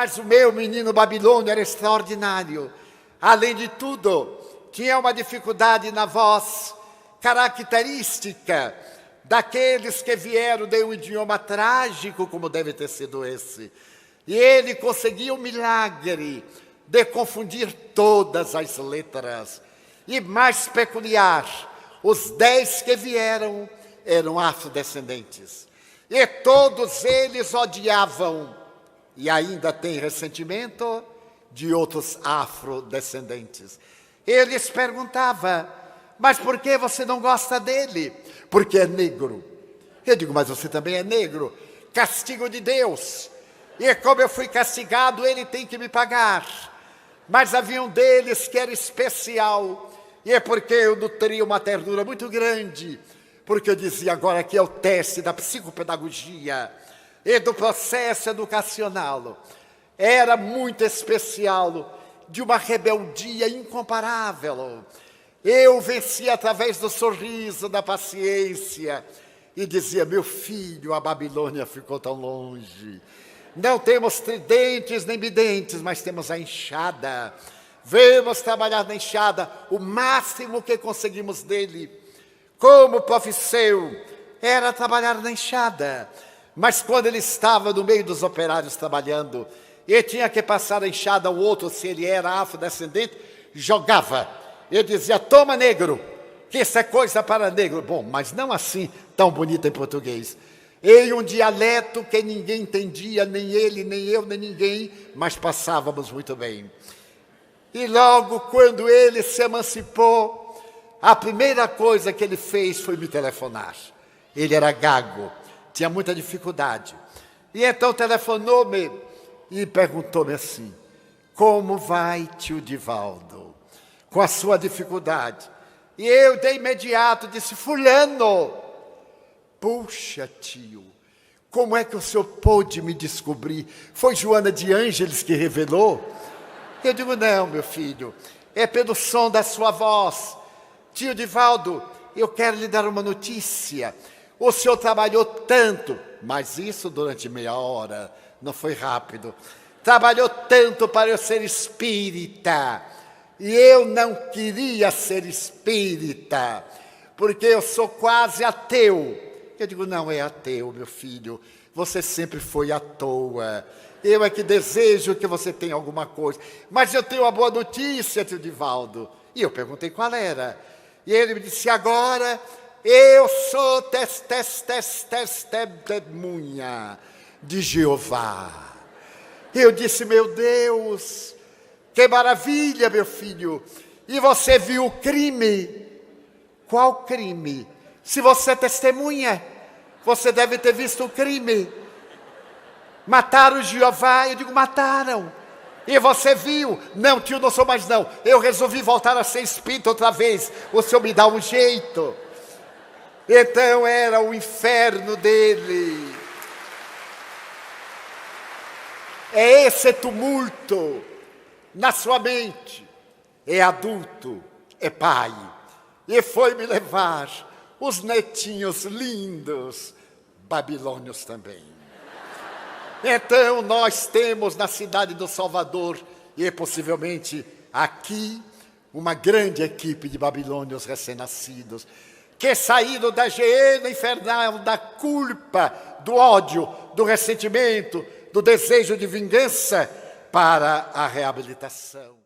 Mas o meu menino babilônio era extraordinário. Além de tudo, tinha uma dificuldade na voz característica daqueles que vieram de um idioma trágico, como deve ter sido esse. E ele conseguia o milagre de confundir todas as letras. E mais peculiar, os 10 que vieram eram afrodescendentes. E todos eles odiavam, e ainda têm ressentimento, de outros afrodescendentes. Eles perguntavam, mas por que você não gosta dele? Porque é negro. Eu digo, mas você também é negro. Castigo de Deus. E como eu fui castigado, ele tem que me pagar. Mas havia um deles que era especial. E é porque eu nutria uma ternura muito grande. Porque eu dizia, agora aqui é o teste da psicopedagogia e do processo educacional. Era muito especial, de uma rebeldia incomparável. Eu vencia através do sorriso, da paciência, e dizia, meu filho, a Babilônia ficou tão longe. Não temos tridentes nem bidentes, mas temos a enxada. Vamos trabalhar na enxada, o máximo que conseguimos dele. Como profissão, era trabalhar na enxada. Mas quando ele estava no meio dos operários trabalhando, e tinha que passar a enxada ao outro, se ele era afrodescendente, jogava. Eu dizia, toma negro, que isso é coisa para negro. Bom, mas não assim, tão bonito em português. Em um dialeto que ninguém entendia, nem ele, nem eu, nem ninguém, mas passávamos muito bem. E logo quando ele se emancipou, a primeira coisa que ele fez foi me telefonar. Ele era gago, tinha muita dificuldade. E então telefonou-me e perguntou-me assim, como vai, tio Divaldo, com a sua dificuldade? E eu de imediato disse, fulano, puxa tio, como é que o senhor pôde me descobrir? Foi Joana de Ângeles que revelou? Eu digo, não, meu filho, é pelo som da sua voz. Tio Divaldo, eu quero lhe dar uma notícia. O senhor trabalhou tanto, mas isso durante meia hora, não foi rápido. Trabalhou tanto para eu ser espírita. E eu não queria ser espírita, porque eu sou quase ateu. Eu digo, não é ateu, meu filho. Você sempre foi à toa. Eu é que desejo que você tenha alguma coisa. Mas eu tenho uma boa notícia, tio Divaldo. E eu perguntei qual era. E ele me disse, agora eu sou testemunha de Jeová. Eu disse, meu Deus, que maravilha, meu filho. E você viu o crime? Qual crime? Se você é testemunha, você deve ter visto o crime. Mataram Jeová? Eu digo, mataram. E você viu? Não, tio, não sou mais não. Eu resolvi voltar a ser espírita outra vez. O senhor me dá um jeito. Então era o inferno dele. É esse tumulto na sua mente. É adulto, é pai. E foi me levar os netinhos lindos, babilônios também. Então nós temos na cidade do Salvador, e possivelmente aqui, uma grande equipe de babilônios recém-nascidos, que saíram da geena infernal, da culpa, do ódio, do ressentimento, do desejo de vingança, para a reabilitação.